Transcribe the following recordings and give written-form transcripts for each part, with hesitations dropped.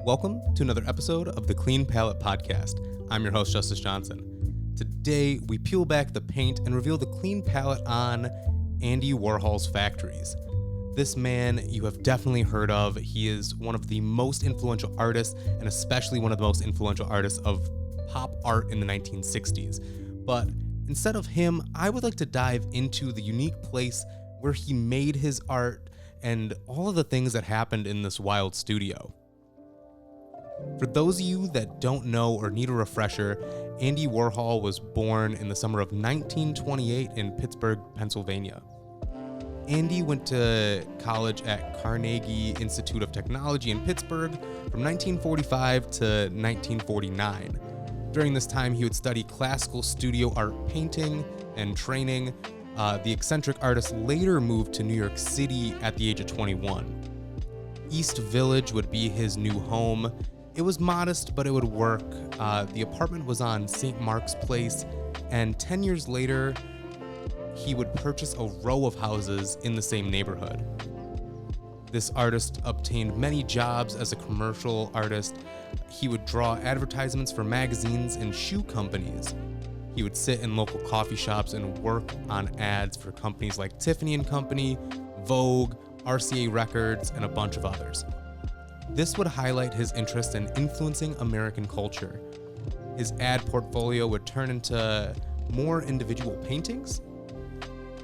Welcome to another episode of the Clean Palette Podcast. I'm your host, Justice Johnson. Today, we peel back the paint and reveal the clean palette on Andy Warhol's factories. This man you have definitely heard of. He is one of the most influential artists, and especially one of the most influential artists of pop art in the 1960s. But instead of him, I would like to dive into the unique place where he made his art and all of the things that happened in this wild studio. For those of you that don't know or need a refresher, Andy Warhol was born in the summer of 1928 in Pittsburgh, Pennsylvania. Andy went to college at Carnegie Institute of Technology in Pittsburgh from 1945 to 1949. During this time, he would study classical studio art painting and training. The eccentric artist later moved to New York City at the age of 21. East Village would be his new home. It was modest, but it would work. The apartment was on St. Mark's Place, and 10 years later, he would purchase a row of houses in the same neighborhood. This artist obtained many jobs as a commercial artist. He would draw advertisements for magazines and shoe companies. He would sit in local coffee shops and work on ads for companies like Tiffany & Company, Vogue, RCA Records, and a bunch of others. This would highlight his interest in influencing American culture. His ad portfolio would turn into more individual paintings.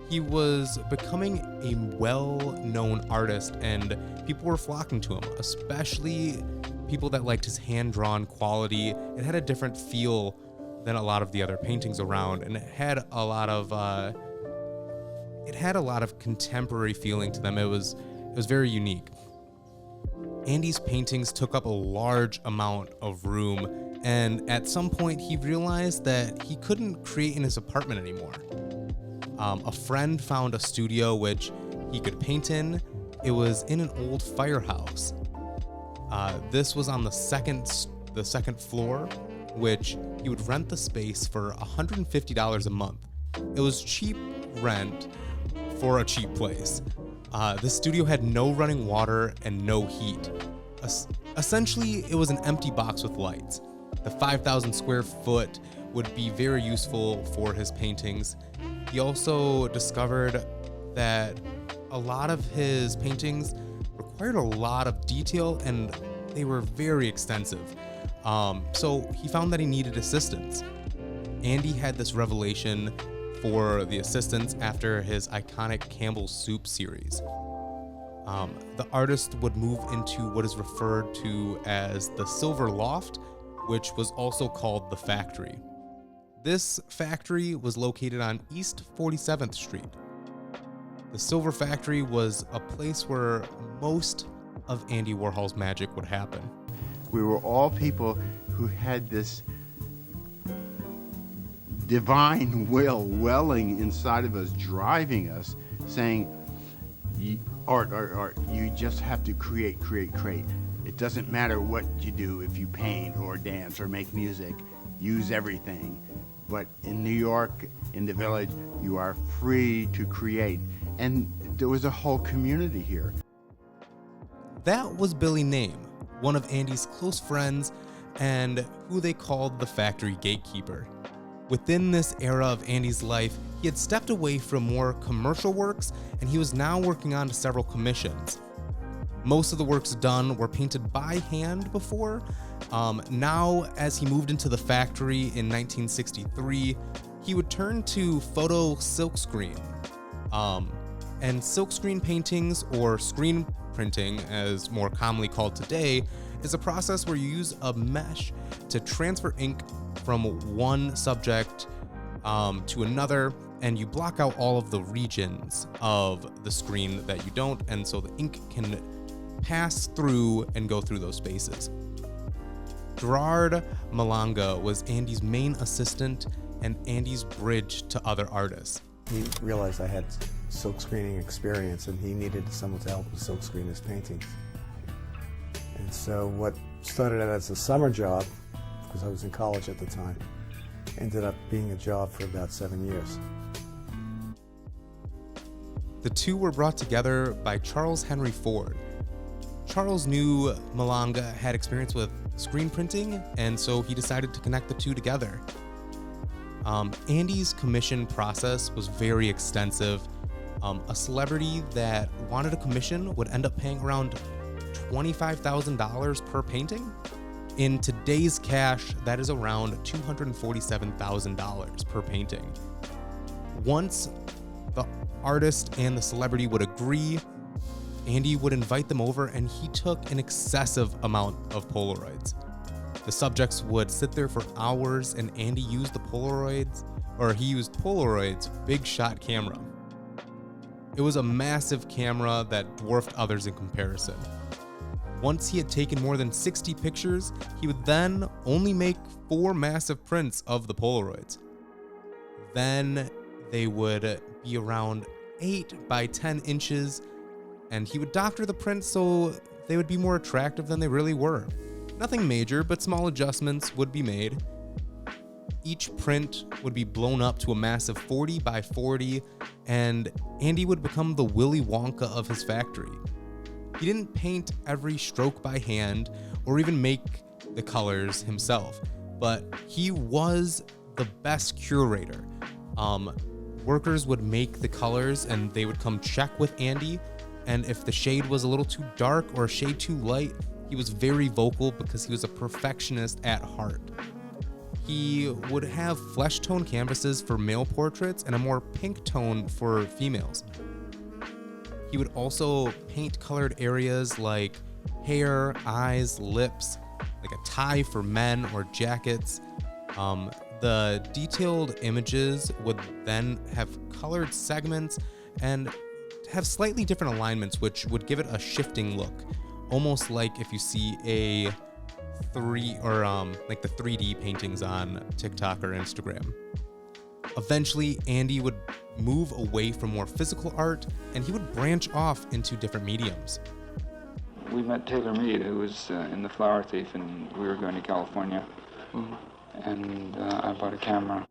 He was becoming a well-known artist, and people were flocking to him, especially people that liked his hand-drawn quality. It had a different feel than a lot of the other paintings around, and it had a lot of contemporary feeling to them. It was very unique. Andy's paintings took up a large amount of room, and at some point he realized that he couldn't create in his apartment anymore. A friend found a studio which he could paint in. It was in an old firehouse. This was on the second floor, which he would rent the space for $150 a month. It was cheap rent for a cheap place. The studio had no running water and no heat. Essentially, it was an empty box with lights. The 5,000 square foot would be very useful for his paintings. He also discovered that a lot of his paintings required a lot of detail and they were very extensive. So he found that he needed assistants. Andy had this revelation for the assistants after his iconic Campbell's Soup series. The artist would move into what is referred to as the Silver Loft, which was also called the Factory. This factory was located on East 47th Street. The Silver Factory was a place where most of Andy Warhol's magic would happen. We were all people who had this divine will welling inside of us, driving us, saying, art, you just have to create. It doesn't matter what you do, if you paint or dance or make music, use everything. But in New York, in the Village, you are free to create. And there was a whole community here. That was Billy Name, one of Andy's close friends and who they called the factory gatekeeper. Within this era of Andy's life, he had stepped away from more commercial works and he was now working on several commissions. Most of the works done were painted by hand before. Now, as he moved into the factory in 1963, he would turn to photo silkscreen. And silkscreen paintings, or screen printing as more commonly called today, is a process where you use a mesh to transfer ink from one subject to another, and you block out all of the regions of the screen that you don't, and so the ink can pass through and go through those spaces. Gerard Malanga was Andy's main assistant and Andy's bridge to other artists. He realized I had silk screening experience and he needed someone to help him silk screen his paintings. And so what started out as a summer job, because I was in college at the time, ended up being a job for about 7 years. The two were brought together by Charles Henry Ford. Charles knew Malanga had experience with screen printing, and so he decided to connect the two together. Andy's commission process was very extensive. A celebrity that wanted a commission would end up paying around $25,000 per painting. In today's cash, that is around $247,000 per painting. Once the artist and the celebrity would agree, Andy would invite them over, and he took an excessive amount of Polaroids. The subjects would sit there for hours, and Andy used Polaroid's big shot camera. It was a massive camera that dwarfed others in comparison. Once he had taken more than 60 pictures, he would then only make 4 massive prints of the Polaroids. Then they would be around 8 by 10 inches, and he would doctor the prints so they would be more attractive than they really were. Nothing major, but small adjustments would be made. Each print would be blown up to a massive 40 by 40, and Andy would become the Willy Wonka of his factory. He didn't paint every stroke by hand or even make the colors himself, but he was the best curator. Workers would make the colors and they would come check with Andy, and if the shade was a little too dark or a shade too light, he was very vocal because he was a perfectionist at heart. He would have flesh tone canvases for male portraits and a more pink tone for females. He would also paint colored areas like hair, eyes, lips, like a tie for men or jackets. The detailed images would then have colored segments and have slightly different alignments, which would give it a shifting look, almost like if you see like the 3D paintings on TikTok or Instagram. Eventually, Andy would move away from more physical art, and he would branch off into different mediums. We met Taylor Mead, who was in The Flower Thief, and we were going to California. And I bought a camera.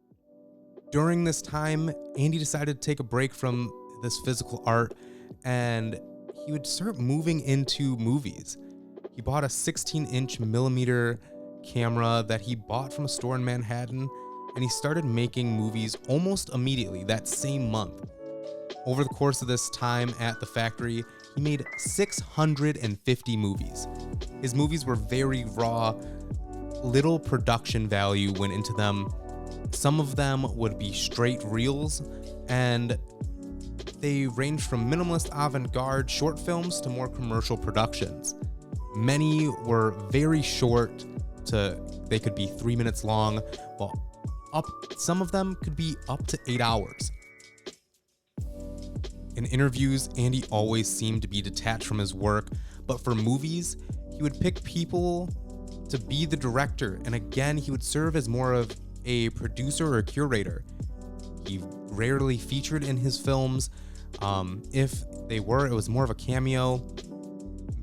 During this time, Andy decided to take a break from this physical art, and he would start moving into movies. He bought a 16-inch millimeter camera that he bought from a store in Manhattan, and he started making movies almost immediately that same month. Over the course of this time at the factory, he made 650 movies. His movies were very raw, little production value went into them. Some of them would be straight reels, and they ranged from minimalist avant-garde short films to more commercial productions. Many were very short, they could be 3 minutes long, while some of them could be up to 8 hours. In interviews, Andy always seemed to be detached from his work, but for movies, he would pick people to be the director, and again, he would serve as more of a producer or a curator. He rarely featured in his films. If they were, it was more of a cameo.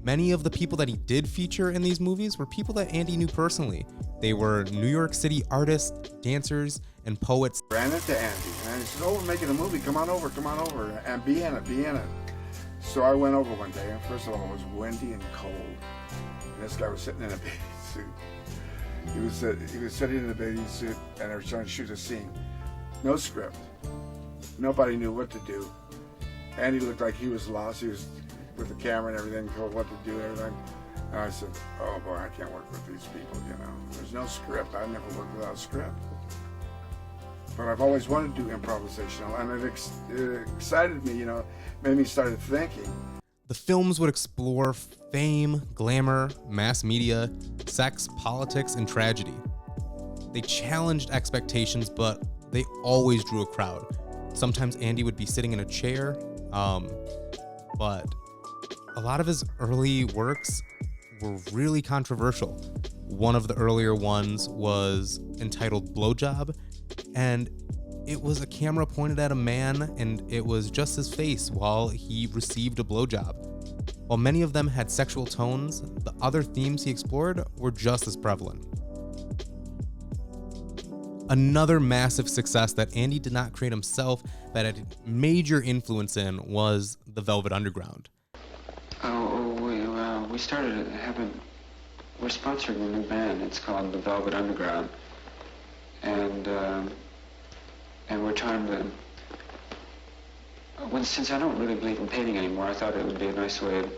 Many of the people that he did feature in these movies were people that Andy knew personally. They were New York City artists, dancers, and poets. Ran into Andy, and he said, "Oh, we're making a movie. Come on over, and be in it." So I went over one day, and first of all, it was windy and cold. And this guy was sitting in a bathing suit. He was sitting in a bathing suit, and they were trying to shoot a scene. No script. Nobody knew what to do. Andy looked like he was lost. He was with the camera and everything, told what to do and everything. And I said, "Oh boy, I can't work with these people, you know. There's no script. I've never worked without a script." But I've always wanted to do improvisational, and it excited me, you know, made me start thinking. The films would explore fame, glamour, mass media, sex, politics, and tragedy. They challenged expectations, but they always drew a crowd. Sometimes Andy would be sitting in a chair, but a lot of his early works were really controversial. One of the earlier ones was entitled Blowjob, and it was a camera pointed at a man, and it was just his face while he received a blowjob. While many of them had sexual tones, the other themes he explored were just as prevalent. Another massive success that Andy did not create himself that had major influence in was the Velvet Underground. We we started we're sponsoring a new band. It's called the Velvet Underground, and we're trying to. Since I don't really believe in painting anymore, I thought it would be a nice way of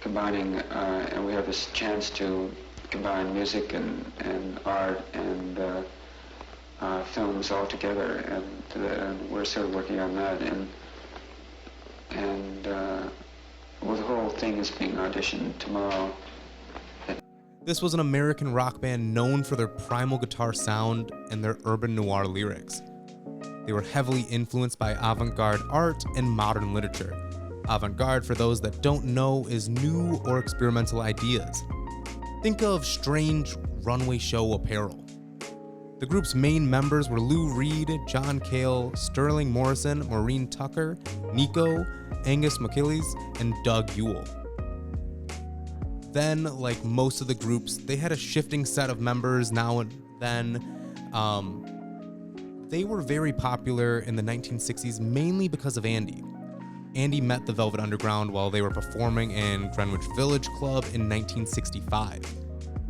combining, and we have this chance to combine music and art and films all together, and we're sort of working on that, and well, the whole thing is being auditioned tomorrow. This was an American rock band known for their primal guitar sound and their urban noir lyrics. They were heavily influenced by avant-garde art and modern literature. Avant-garde, for those that don't know, is new or experimental ideas. Think of strange runway show apparel. The group's main members were Lou Reed, John Cale, Sterling Morrison, Maureen Tucker, Nico, Angus McKillies, and Doug Yule. Then, like most of the groups, they had a shifting set of members now and then. They were very popular in the 1960s, mainly because of Andy. Andy met the Velvet Underground while they were performing in Greenwich Village Club in 1965.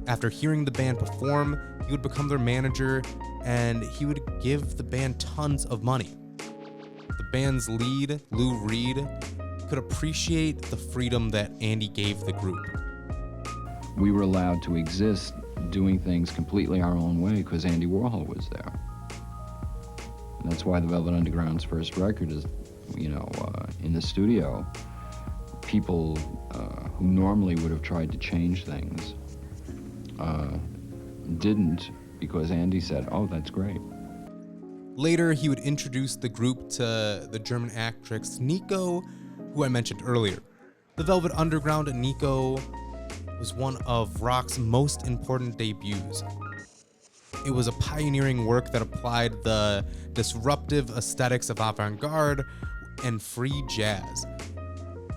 After hearing the band perform, he would become their manager, and he would give the band tons of money. The band's lead, Lou Reed, could appreciate the freedom that Andy gave the group. We were allowed to exist doing things completely our own way because Andy Warhol was there. And that's why the Velvet Underground's first record is, in the studio. People who normally would have tried to change things didn't, because Andy said, "Oh, that's great." Later, he would introduce the group to the German actress Nico, who I mentioned earlier. The Velvet Underground and Nico was one of rock's most important debuts. It was a pioneering work that applied the disruptive aesthetics of avant-garde and free jazz.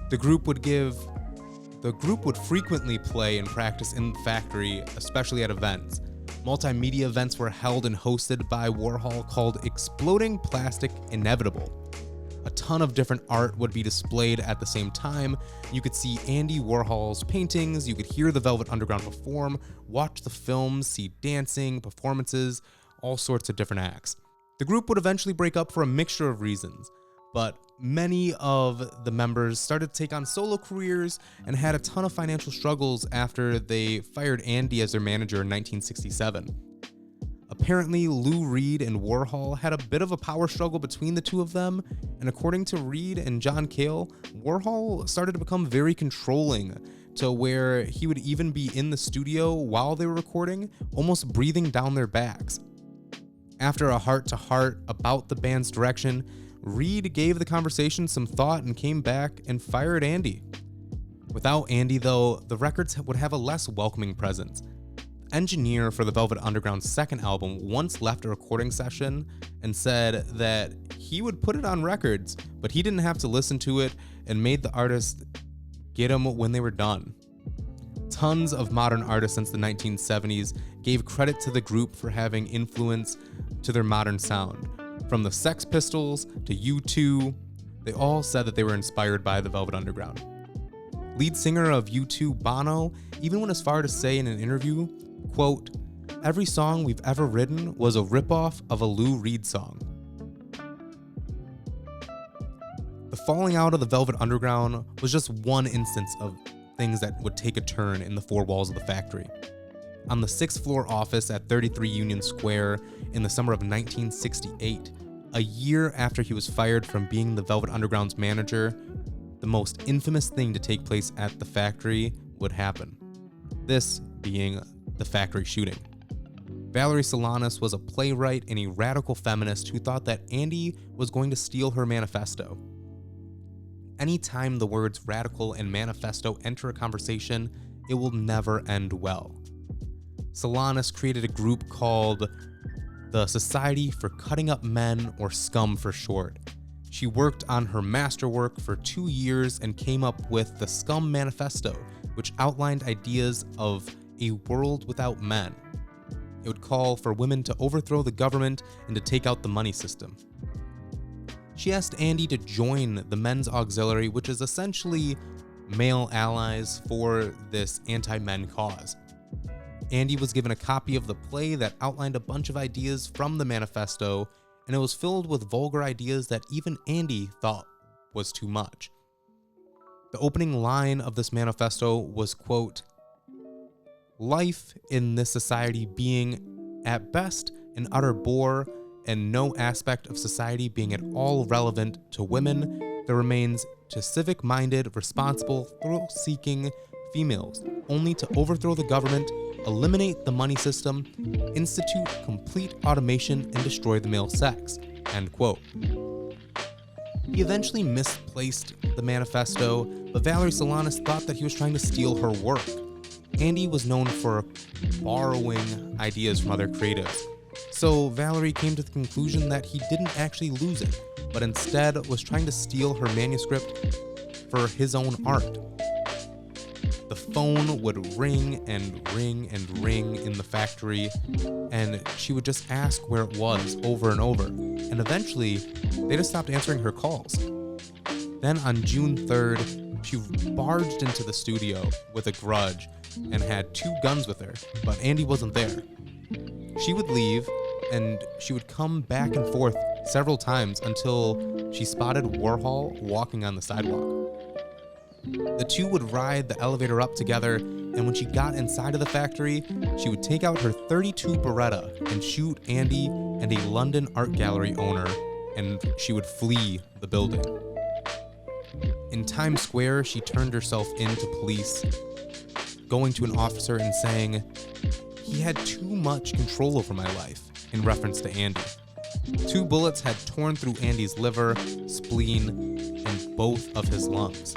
The group would frequently play and practice in the factory, especially at events. Multimedia events were held and hosted by Warhol called Exploding Plastic Inevitable. A ton of different art would be displayed at the same time. You could see Andy Warhol's paintings, you could hear the Velvet Underground perform, watch the films, see dancing, performances, all sorts of different acts. The group would eventually break up for a mixture of reasons, but many of the members started to take on solo careers and had a ton of financial struggles after they fired Andy as their manager in 1967. Apparently, Lou Reed and Warhol had a bit of a power struggle between the two of them, and according to Reed and John Cale, Warhol started to become very controlling, to where he would even be in the studio while they were recording, almost breathing down their backs. After a heart-to-heart about the band's direction, Reed gave the conversation some thought and came back and fired Andy. Without Andy, though, the records would have a less welcoming presence. Engineer for the Velvet Underground's second album once left a recording session and said that he would put it on records, but he didn't have to listen to it and made the artists get them when they were done. Tons of modern artists since the 1970s gave credit to the group for having influence to their modern sound. From the Sex Pistols to U2, they all said that they were inspired by the Velvet Underground. Lead singer of U2, Bono, even went as far to say in an interview, quote, "Every song we've ever written was a ripoff of a Lou Reed song." The falling out of the Velvet Underground was just one instance of things that would take a turn in the four walls of the factory. On the 6th floor office at 33 Union Square in the summer of 1968, a year after he was fired from being the Velvet Underground's manager, the most infamous thing to take place at the factory would happen. This being the factory shooting. Valerie Solanas was a playwright and a radical feminist who thought that Andy was going to steal her manifesto. Anytime the words radical and manifesto enter a conversation, it will never end well. Solanas created a group called the Society for Cutting Up Men, or SCUM for short. She worked on her masterwork for 2 years and came up with the SCUM Manifesto, which outlined ideas of a world without men. It would call for women to overthrow the government and to take out the money system. She asked Andy to join the Men's Auxiliary, which is essentially male allies for this anti-men cause. Andy was given a copy of the play that outlined a bunch of ideas from the manifesto, and it was filled with vulgar ideas that even Andy thought was too much. The opening line of this manifesto was, quote, "Life in this society being at best an utter bore and no aspect of society being at all relevant to women, there remains to civic-minded, responsible, thrill-seeking females only to overthrow the government, eliminate the money system, institute complete automation, and destroy the male sex," end quote. He eventually misplaced the manifesto, but Valerie Solanas thought that he was trying to steal her work. Andy was known for borrowing ideas from other creatives, so Valerie came to the conclusion that he didn't actually lose it, but instead was trying to steal her manuscript for his own art. The phone would ring and ring and ring in the factory, and she would just ask where it was over and over, and eventually they just stopped answering her calls. Then on June 3rd, she barged into the studio with a grudge and had 2 guns with her, but Andy wasn't there. She would leave, and she would come back and forth several times until she spotted Warhol walking on the sidewalk. The two would ride the elevator up together, and when she got inside of the factory, she would take out her .32 Beretta and shoot Andy and a London art gallery owner, and she would flee the building. In Times Square, she turned herself in to police, going to an officer and saying, "He had too much control over my life," in reference to Andy. 2 bullets had torn through Andy's liver, spleen, and both of his lungs.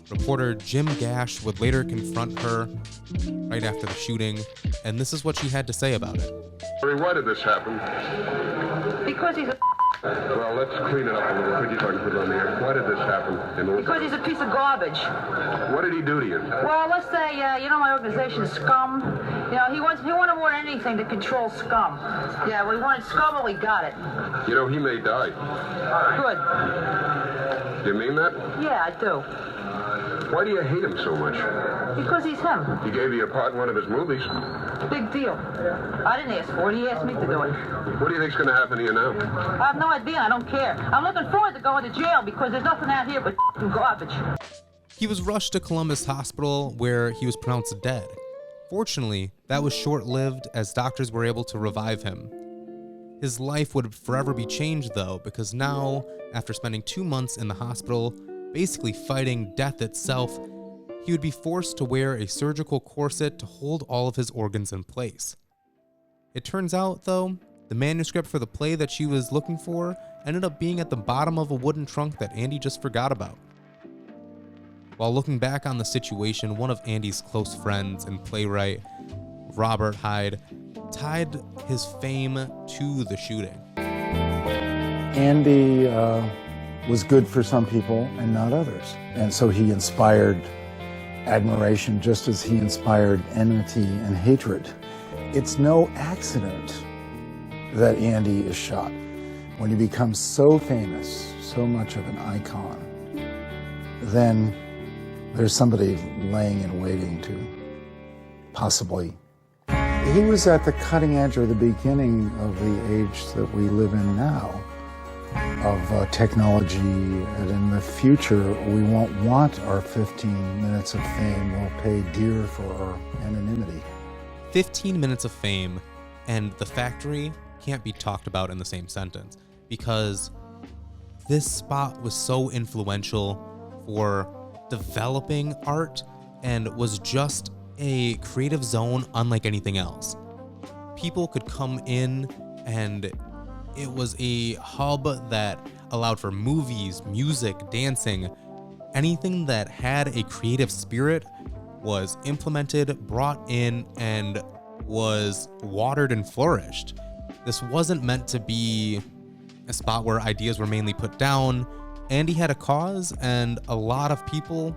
Reporter Jim Gash would later confront her right after the shooting, and this is what she had to say about it. Why did this happen? Because he's a Well, let's clean it up a little bit if I can put it on the air. Why did this happen? because he's a piece of garbage. What did he do to you? Well, let's say, my organization is Scum. He wanted more than anything to control Scum. Yeah, we wanted Scum and we got it. He may die. Good. You mean that? Yeah, I do. Why do you hate him so much? Because he's him. He gave you a part in one of his movies. Big deal. I didn't ask for it. He asked me to do it. What do you think's going to happen to you now? I have no idea. I don't care. I'm looking forward to going to jail because there's nothing out here but garbage. He was rushed to Columbus Hospital, where he was pronounced dead. Fortunately, that was short-lived, as doctors were able to revive him. His life would forever be changed, though, because now, after spending 2 months in the hospital, basically fighting death itself, he would be forced to wear a surgical corset to hold all of his organs in place. It turns out, though, the manuscript for the play that she was looking for ended up being at the bottom of a wooden trunk that Andy just forgot about. While looking back on the situation, one of Andy's close friends and playwright, Robert Hyde, tied his fame to the shooting. Andy was good for some people and not others. And so he inspired admiration just as he inspired enmity and hatred. It's no accident that Andy is shot. When he becomes so famous, so much of an icon, then there's somebody laying in waiting to possibly. He was at the cutting edge or the beginning of the age that we live in now, of technology, and in the future we won't want our 15 minutes of fame. We'll pay dear for our anonymity. 15 minutes of fame and the factory can't be talked about in the same sentence, because this spot was so influential for developing art and was just a creative zone unlike anything else. People could come in, and it was a hub that allowed for movies, music, dancing. Anything that had a creative spirit was implemented, brought in, and was watered and flourished. This wasn't meant to be a spot where ideas were mainly put down. Andy had a cause, and a lot of people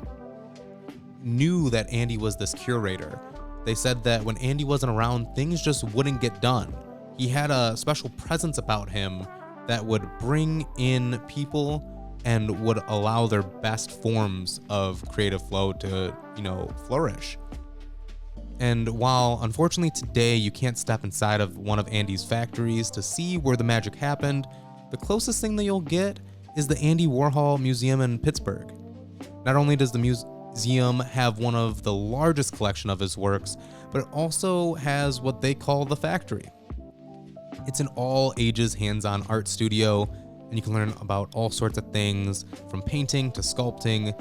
knew that Andy was this curator. They said that when Andy wasn't around, things just wouldn't get done. He had a special presence about him that would bring in people and would allow their best forms of creative flow to, flourish. And while unfortunately today you can't step inside of one of Andy's factories to see where the magic happened, the closest thing that you'll get is the Andy Warhol Museum in Pittsburgh. Not only does the museum have one of the largest collection of his works, but it also has what they call the factory. It's an all ages hands-on art studio, and you can learn about all sorts of things from painting to sculpting.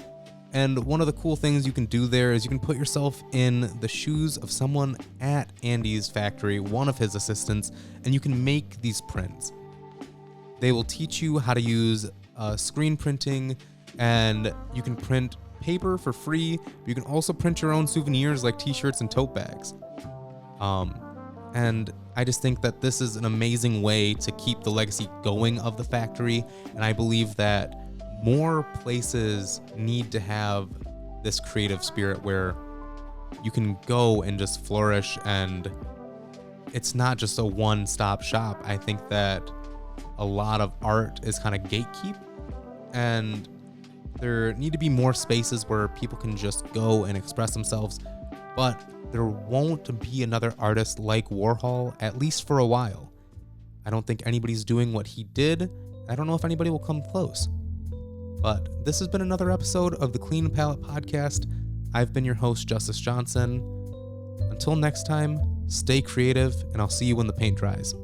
And one of the cool things you can do there is you can put yourself in the shoes of someone at Andy's factory, one of his assistants, and you can make these prints. They will teach you how to use screen printing, and you can print paper for free, but you can also print your own souvenirs like t-shirts and tote bags. And I just think that this is an amazing way to keep the legacy going of the factory, and I believe that more places need to have this creative spirit where you can go and just flourish, and it's not just a one-stop shop. I think that a lot of art is kind of gatekeep, and there need to be more spaces where people can just go and express themselves, but there won't be another artist like Warhol, at least for a while. I don't think anybody's doing what he did. I don't know if anybody will come close. But this has been another episode of the Clean Palette Podcast. I've been your host, Justice Johnson. Until next time, stay creative, and I'll see you when the paint dries.